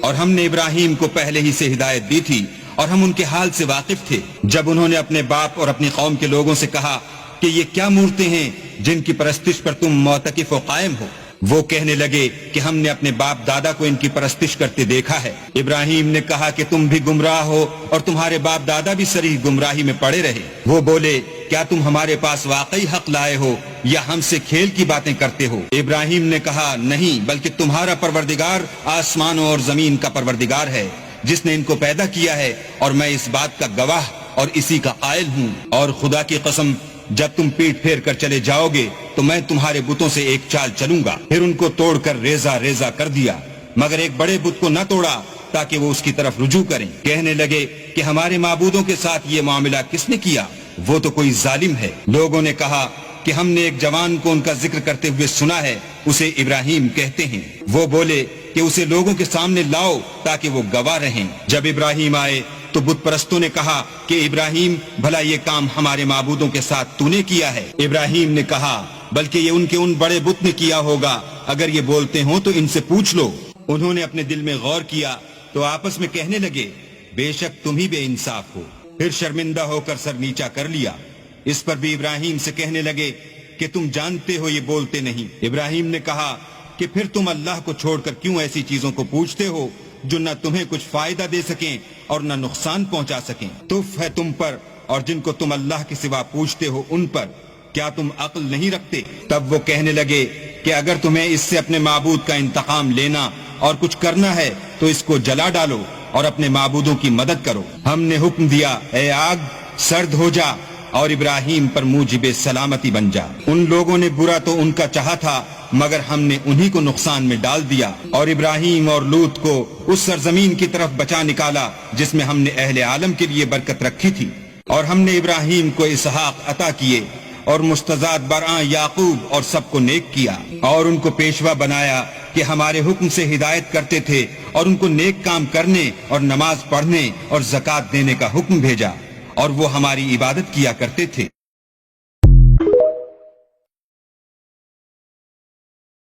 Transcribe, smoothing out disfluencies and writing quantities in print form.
اور ہم نے ابراہیم کو پہلے ہی سے ہدایت دی تھی اور ہم ان کے حال سے واقف تھے جب انہوں نے اپنے باپ اور اپنی قوم کے لوگوں سے کہا کہ یہ کیا مورتیں ہیں جن کی پرستش پر تم معتکف و قائم ہو؟ وہ کہنے لگے کہ ہم نے اپنے باپ دادا کو ان کی پرستش کرتے دیکھا ہے۔ ابراہیم نے کہا کہ تم بھی گمراہ ہو اور تمہارے باپ دادا بھی صریح گمراہی میں پڑے رہے۔ وہ بولے کیا تم ہمارے پاس واقعی حق لائے ہو یا ہم سے کھیل کی باتیں کرتے ہو؟ ابراہیم نے کہا نہیں، بلکہ تمہارا پروردگار آسمانوں اور زمین کا پروردگار ہے جس نے ان کو پیدا کیا ہے، اور میں اس بات کا گواہ اور اسی کا قائل ہوں۔ اور خدا کی قسم جب تم پیٹ پھیر کر چلے جاؤ گے تو میں تمہارے بتوں سے ایک چال چلوں گا۔ پھر ان کو توڑ کر ریزہ ریزہ کر دیا، مگر ایک بڑے بت کو نہ توڑا تاکہ وہ اس کی طرف رجوع کریں۔ کہنے لگے کہ ہمارے معبودوں کے ساتھ یہ معاملہ کس نے کیا؟ وہ تو کوئی ظالم ہے۔ لوگوں نے کہا کہ ہم نے ایک جوان کو ان کا ذکر کرتے ہوئے سنا ہے، اسے ابراہیم کہتے ہیں۔ وہ بولے کہ اسے لوگوں کے سامنے لاؤ تاکہ وہ گواہ رہیں۔ جب ابراہیم آئے تو بت پرستوں نے کہا کہ ابراہیم بھلا یہ کام ہمارے معبودوں کے ساتھ تو نے کیا ہے؟ ابراہیم نے کہا بلکہ یہ ان کے ان بڑے بت نے کیا ہوگا، اگر یہ بولتے ہوں تو ان سے پوچھ لو۔ انہوں نے اپنے دل میں غور کیا تو آپس میں کہنے لگے بے شک تم ہی بے انصاف ہو۔ پھر شرمندہ ہو کر سر نیچا کر لیا۔ اس پر بھی ابراہیم سے کہنے لگے کہ تم جانتے ہو یہ بولتے نہیں۔ ابراہیم نے کہا کہ پھر تم اللہ کو چھوڑ کر کیوں ایسی چیزوں کو پوچھتے ہو جو نہ تمہیں کچھ فائدہ دے سکیں اور نہ نقصان پہنچا سکیں؟ تف ہے تم پر اور جن کو تم اللہ کے سوا پوچھتے ہو ان پر، کیا تم عقل نہیں رکھتے؟ تب وہ کہنے لگے کہ اگر تمہیں اس سے اپنے معبود کا انتقام لینا اور کچھ کرنا ہے تو اس کو جلا ڈالو اور اپنے معبودوں کی مدد کرو۔ ہم نے حکم دیا اے آگ سرد ہو جا اور ابراہیم پر موجب سلامتی بن جا۔ ان لوگوں نے برا تو ان کا چاہا تھا مگر ہم نے انہی کو نقصان میں ڈال دیا، اور ابراہیم اور لوط کو اس سرزمین کی طرف بچا نکالا جس میں ہم نے اہل عالم کے لیے برکت رکھی تھی۔ اور ہم نے ابراہیم کو اسحاق عطا کیے اور مستضاد برآں یعقوب اور سب کو نیک کیا، اور ان کو پیشوا بنایا کہ ہمارے حکم سے ہدایت کرتے تھے، اور ان کو نیک کام کرنے اور نماز پڑھنے اور زکوٰۃ دینے کا حکم بھیجا، اور وہ ہماری عبادت کیا کرتے تھے۔